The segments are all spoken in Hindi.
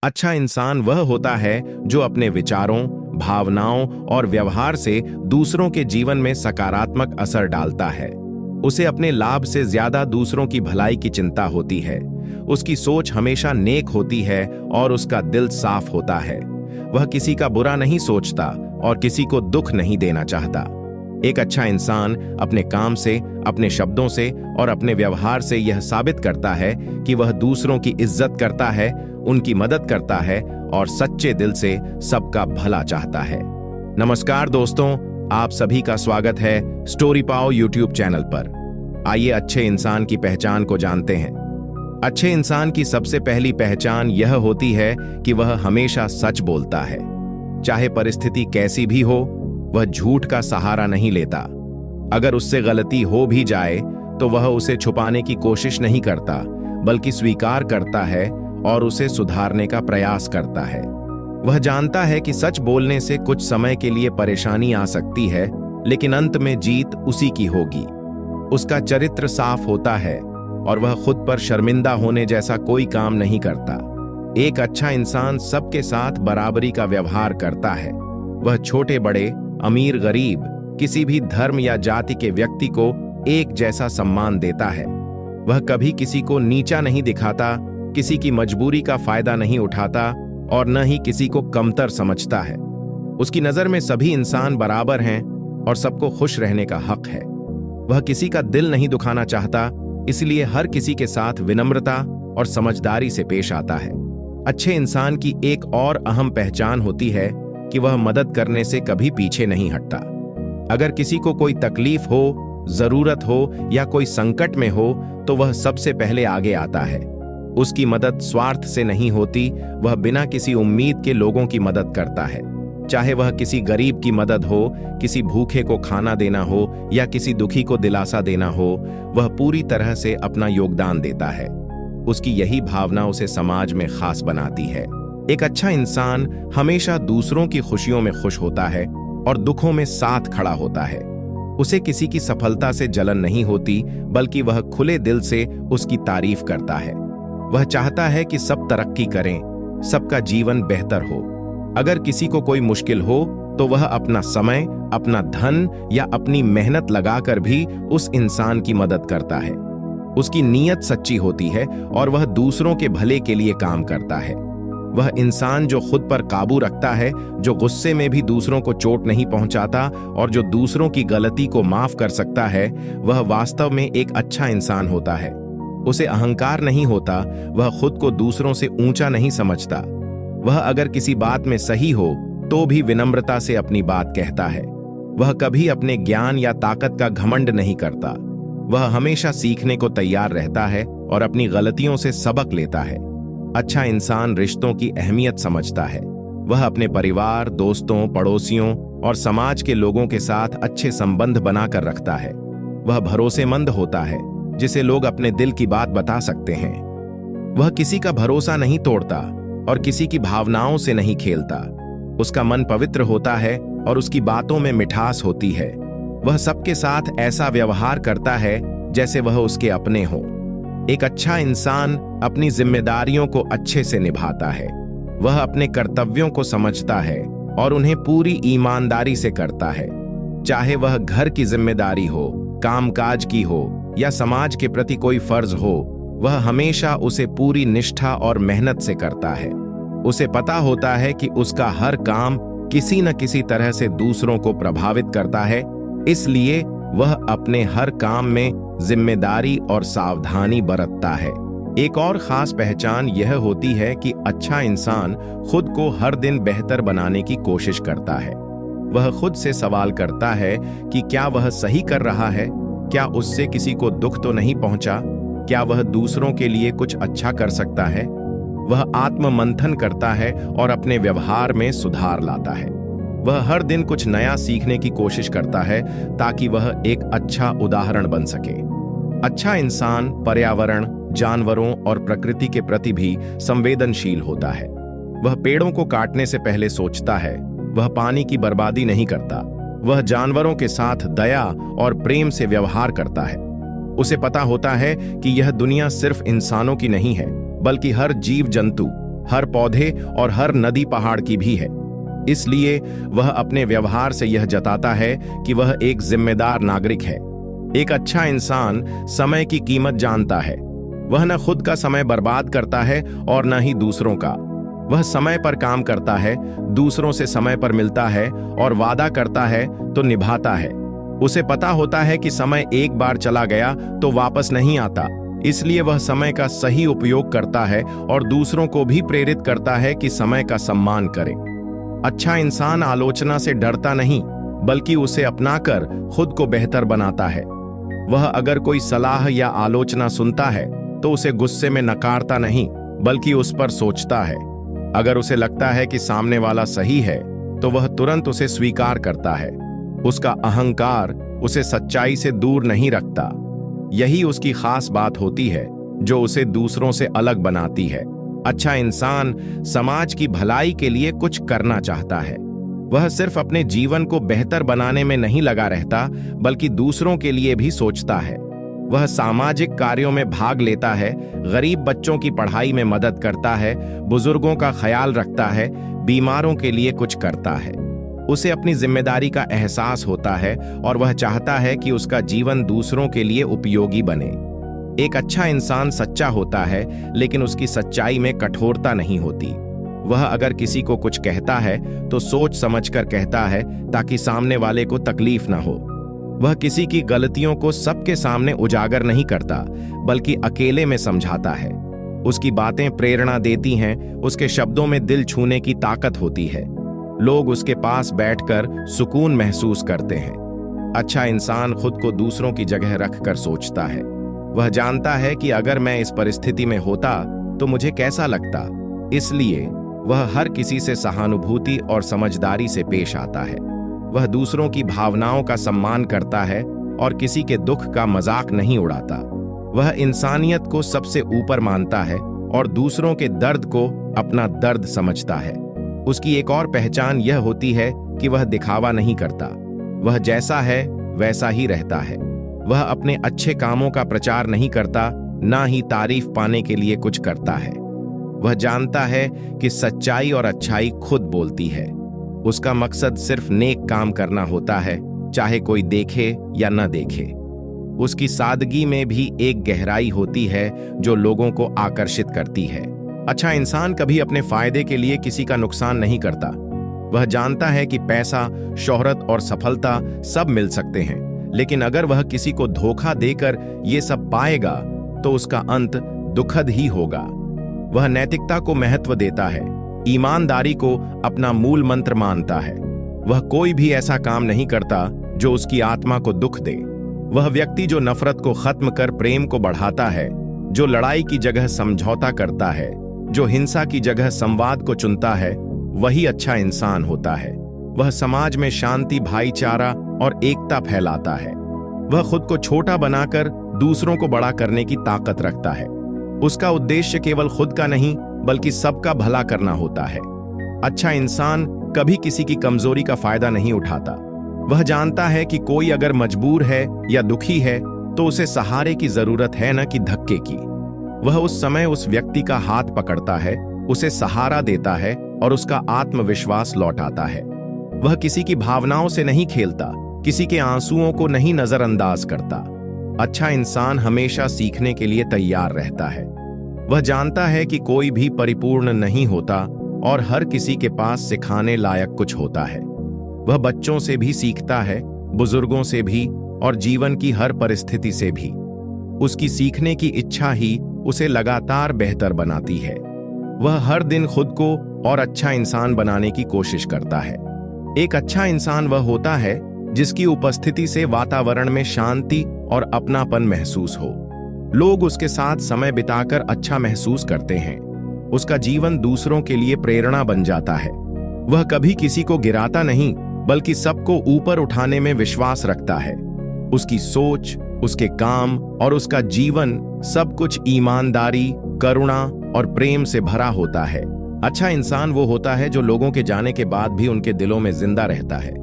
अच्छा इंसान वह होता है जो अपने विचारों, भावनाओं और व्यवहार से दूसरों के जीवन में सकारात्मक असर डालता है। उसे अपने लाभ से ज्यादा दूसरों की भलाई की चिंता होती है। उसकी सोच हमेशा नेक होती है और उसका दिल साफ होता है। वह किसी का बुरा नहीं सोचता और किसी को दुख नहीं देना चाहता। एक अच्छा इंसान अपने काम से, अपने शब्दों से और अपने व्यवहार से यह साबित करता है कि वह दूसरों की इज्जत करता है, उनकी मदद करता है और सच्चे दिल से सबका भला चाहता है। नमस्कार दोस्तों, आप सभी का स्वागत है स्टोरी पाओ यूट्यूब चैनल पर। आइए अच्छे इंसान की पहचान को जानते हैं। अच्छे इंसान की सबसे पहली पहचान यह होती है कि वह हमेशा सच बोलता है। चाहे परिस्थिति कैसी भी हो, वह झूठ का सहारा नहीं लेता। अगर उससे गलती हो भी जाए तो वह उसे छुपाने की कोशिश नहीं करता, बल्कि स्वीकार करता है और उसे सुधारने का प्रयास करता है। वह जानता है कि सच बोलने से कुछ समय के लिए परेशानी आ सकती है, लेकिन अंत में जीत उसी की होगी। उसका चरित्र साफ होता है और वह खुद पर शर्मिंदा होने जैसा कोई काम नहीं करता। एक अच्छा इंसान सबके साथ बराबरी का व्यवहार करता है। वह छोटे बड़े, अमीर गरीब, किसी भी धर्म या जाति के व्यक्ति को एक जैसा सम्मान देता है। वह कभी किसी को नीचा नहीं दिखाता, किसी की मजबूरी का फायदा नहीं उठाता और न ही किसी को कमतर समझता है। उसकी नजर में सभी इंसान बराबर हैं और सबको खुश रहने का हक है। वह किसी का दिल नहीं दुखाना चाहता, इसलिए हर किसी के साथ विनम्रता और समझदारी से पेश आता है। अच्छे इंसान की एक और अहम पहचान होती है कि वह मदद करने से कभी पीछे नहीं हटता। अगर किसी को कोई तकलीफ हो, जरूरत हो या कोई संकट में हो तो वह सबसे पहले आगे आता है। उसकी मदद स्वार्थ से नहीं होती, वह बिना किसी उम्मीद के लोगों की मदद करता है। चाहे वह किसी गरीब की मदद हो, किसी भूखे को खाना देना हो या किसी दुखी को दिलासा देना हो, वह पूरी तरह से अपना योगदान देता है। उसकी यही भावना उसे समाज में खास बनाती है। एक अच्छा इंसान हमेशा दूसरों की खुशियों में खुश होता है और दुखों में साथ खड़ा होता है। उसे किसी की सफलता से जलन नहीं होती, बल्कि वह खुले दिल से उसकी तारीफ करता है। वह चाहता है कि सब तरक्की करें, सबका जीवन बेहतर हो। अगर किसी को कोई मुश्किल हो तो वह अपना समय, अपना धन या अपनी मेहनत लगाकर भी उस इंसान की मदद करता है। उसकी नीयत सच्ची होती है और वह दूसरों के भले के लिए काम करता है। वह इंसान जो खुद पर काबू रखता है, जो गुस्से में भी दूसरों को चोट नहीं पहुंचाता और जो दूसरों की गलती को माफ कर सकता है, वह वास्तव में एक अच्छा इंसान होता है। उसे अहंकार नहीं होता, वह खुद को दूसरों से ऊंचा नहीं समझता। वह अगर किसी बात में सही हो तो भी विनम्रता से अपनी बात कहता है। वह कभी अपने ज्ञान या ताकत का घमंड नहीं करता। वह हमेशा सीखने को तैयार रहता है और अपनी गलतियों से सबक लेता है। अच्छा इंसान रिश्तों की अहमियत समझता है। वह अपने परिवार, दोस्तों, पड़ोसियों और समाज के लोगों के साथ अच्छे संबंध बनाकर रखता है। वह भरोसेमंद होता है, जिसे लोग अपने दिल की बात बता सकते हैं। वह किसी का भरोसा नहीं तोड़ता और किसी की भावनाओं से नहीं खेलता। उसका मन पवित्र होता है और उसकी बातों में मिठास होती है। वह सबके साथ ऐसा व्यवहार करता है जैसे वह उसके अपने हों। एक अच्छा इंसान अपनी जिम्मेदारियों को अच्छे से निभाता है। वह अपने कर्तव्यों को समझता है और उन्हें पूरी ईमानदारी से करता है। चाहे वह घर की जिम्मेदारी हो, कामकाज की हो या समाज के प्रति कोई फर्ज हो, वह हमेशा उसे पूरी निष्ठा और मेहनत से करता है। उसे पता होता है कि उसका हर काम किसी न किसी तरह से दूसरों को प्रभावित करता है, इसलिए वह अपने हर काम में जिम्मेदारी और सावधानी बरतता है। एक और खास पहचान यह होती है कि अच्छा इंसान खुद को हर दिन बेहतर बनाने की कोशिश करता है। वह खुद से सवाल करता है कि क्या वह सही कर रहा है, क्या उससे किसी को दुख तो नहीं पहुंचा, क्या वह दूसरों के लिए कुछ अच्छा कर सकता है। वह आत्म मंथन करता है और अपने व्यवहार में सुधार लाता है। वह हर दिन कुछ नया सीखने की कोशिश करता है ताकि वह एक अच्छा उदाहरण बन सके। अच्छा इंसान पर्यावरण, जानवरों और प्रकृति के प्रति भी संवेदनशील होता है। वह पेड़ों को काटने से पहले सोचता है। वह पानी की बर्बादी नहीं करता। वह जानवरों के साथ दया और प्रेम से व्यवहार करता है। उसे पता होता है कि यह दुनिया सिर्फ इंसानों की नहीं है, बल्कि हर जीव जंतु, हर पौधे और हर नदी पहाड़ की भी है। इसलिए वह अपने व्यवहार से यह जताता है कि वह एक जिम्मेदार नागरिक है। एक अच्छा इंसान समय की कीमत जानता है। वह न खुद का समय बर्बाद करता है और न ही दूसरों का। वह समय पर काम करता है, दूसरों से समय पर मिलता है और वादा करता है तो निभाता है। उसे पता होता है कि समय एक बार चला गया तो वापस नहीं आता, इसलिए वह समय का सही उपयोग करता है और दूसरों को भी प्रेरित करता है कि समय का सम्मान करें। अच्छा इंसान आलोचना से डरता नहीं, बल्कि उसे अपनाकर खुद को बेहतर बनाता है। वह अगर कोई सलाह या आलोचना सुनता है तो उसे गुस्से में नकारता नहीं, बल्कि उस पर सोचता है। अगर उसे लगता है कि सामने वाला सही है तो वह तुरंत उसे स्वीकार करता है। उसका अहंकार उसे सच्चाई से दूर नहीं रखता। यही उसकी खास बात होती है जो उसे दूसरों से अलग बनाती है। अच्छा इंसान समाज की भलाई के लिए कुछ करना चाहता है। वह सिर्फ अपने जीवन को बेहतर बनाने में नहीं लगा रहता, बल्कि दूसरों के लिए भी सोचता है। वह सामाजिक कार्यों में भाग लेता है, गरीब बच्चों की पढ़ाई में मदद करता है, बुजुर्गों का ख्याल रखता है, बीमारों के लिए कुछ करता है। उसे अपनी जिम्मेदारी का एहसास होता है और वह चाहता है कि उसका जीवन दूसरों के लिए उपयोगी बने। एक अच्छा इंसान सच्चा होता है, लेकिन उसकी सच्चाई में कठोरता नहीं होती। वह अगर किसी को कुछ कहता है तो सोच समझकर कहता है, ताकि सामने वाले को तकलीफ ना हो। वह किसी की गलतियों को सबके सामने उजागर नहीं करता, बल्कि अकेले में समझाता है। उसकी बातें प्रेरणा देती हैं, उसके शब्दों में दिल छूने की ताकत होती है। लोग उसके पास बैठकर सुकून महसूस करते हैं। अच्छा इंसान खुद को दूसरों की जगह रखकर सोचता है। वह जानता है कि अगर मैं इस परिस्थिति में होता तो मुझे कैसा लगता, इसलिए वह हर किसी से सहानुभूति और समझदारी से पेश आता है। वह दूसरों की भावनाओं का सम्मान करता है और किसी के दुख का मजाक नहीं उड़ाता। वह इंसानियत को सबसे ऊपर मानता है और दूसरों के दर्द को अपना दर्द समझता है। उसकी एक और पहचान यह होती है कि वह दिखावा नहीं करता। वह जैसा है वैसा ही रहता है। वह अपने अच्छे कामों का प्रचार नहीं करता, ना ही तारीफ पाने के लिए कुछ करता है। वह जानता है कि सच्चाई और अच्छाई खुद बोलती है। उसका मकसद सिर्फ नेक काम करना होता है, चाहे कोई देखे या न देखे। उसकी सादगी में भी एक गहराई होती है जो लोगों को आकर्षित करती है। अच्छा इंसान कभी अपने फायदे के लिए किसी का नुकसान नहीं करता। वह जानता है कि पैसा, शोहरत और सफलता सब मिल सकते हैं, लेकिन अगर वह किसी को धोखा देकर ये सब पाएगा तो उसका अंत दुखद ही होगा। वह नैतिकता को महत्व देता है, ईमानदारी को अपना मूल मंत्र मानता है। वह कोई भी ऐसा काम नहीं करता जो उसकी आत्मा को दुख दे। वह व्यक्ति जो नफरत को खत्म कर प्रेम को बढ़ाता है, जो लड़ाई की जगह समझौता करता है, जो हिंसा की जगह संवाद को चुनता है, वही अच्छा इंसान होता है। वह समाज में शांति, भाईचारा और एकता फैलाता है। वह खुद को छोटा बनाकर दूसरों को बड़ा करने की ताकत रखता है। उसका उद्देश्य केवल खुद का नहीं, बल्कि सबका भला करना होता है। अच्छा इंसान कभी किसी की कमजोरी का फायदा नहीं उठाता। वह जानता है कि कोई अगर मजबूर है या दुखी है तो उसे सहारे की जरूरत है, न कि धक्के की। वह उस समय उस व्यक्ति का हाथ पकड़ता है, उसे सहारा देता है और उसका आत्मविश्वास लौटाता है। वह किसी की भावनाओं से नहीं खेलता, किसी के आंसुओं को नहीं नजरअंदाज करता। अच्छा इंसान हमेशा सीखने के लिए तैयार रहता है। वह जानता है कि कोई भी परिपूर्ण नहीं होता और हर किसी के पास सिखाने लायक कुछ होता है। वह बच्चों से भी सीखता है, बुजुर्गों से भी और जीवन की हर परिस्थिति से भी। उसकी सीखने की इच्छा ही उसे लगातार बेहतर बनाती है। वह हर दिन खुद को और अच्छा इंसान बनाने की कोशिश करता है। एक अच्छा इंसान वह होता है जिसकी उपस्थिति से वातावरण में शांति और अपनापन महसूस हो। लोग उसके साथ समय बिताकर अच्छा महसूस करते हैं। उसका जीवन दूसरों के लिए प्रेरणा बन जाता है। वह कभी किसी को गिराता नहीं, बल्कि सबको ऊपर उठाने में विश्वास रखता है। उसकी सोच, उसके काम और उसका जीवन सब कुछ ईमानदारी, करुणा और प्रेम से भरा होता है। अच्छा इंसान वो होता है जो लोगों के जाने के बाद भी उनके दिलों में जिंदा रहता है।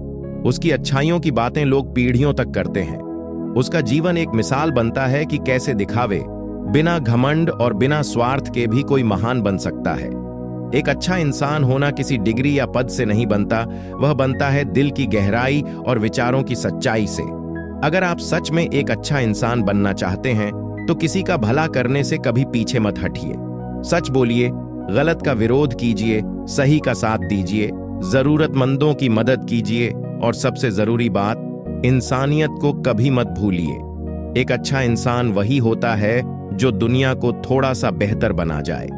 उसकी अच्छाइयों की बातें लोग पीढ़ियों तक करते हैं। उसका जीवन एक मिसाल बनता है कि कैसे दिखावे, बिना घमंड और बिना स्वार्थ के भी कोई महान बन सकता है। एक अच्छा इंसान होना किसी डिग्री या पद से नहीं बनता, वह बनता है दिल की गहराई और विचारों की सच्चाई से। अगर आप सच में एक अच्छा इंसान बनना चाहते हैं तो किसी का भला करने से कभी पीछे मत हटिए। सच बोलिए, गलत का विरोध कीजिए, सही का साथ दीजिए, जरूरतमंदों की मदद कीजिए और सबसे जरूरी बात, इंसानियत को कभी मत भूलिए। एक अच्छा इंसान वही होता है जो दुनिया को थोड़ा सा बेहतर बना जाए।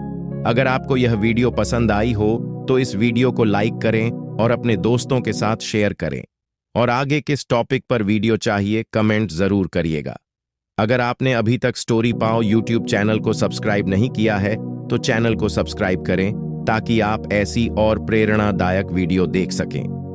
अगर आपको यह वीडियो पसंद आई हो तो इस वीडियो को लाइक करें और अपने दोस्तों के साथ शेयर करें। और आगे किस टॉपिक पर वीडियो चाहिए कमेंट जरूर करिएगा। अगर आपने अभी तक स्टोरी पाव यूट्यूब चैनल को सब्सक्राइब नहीं किया है तो चैनल को सब्सक्राइब करें ताकि आप ऐसी और प्रेरणादायक वीडियो देख सकें।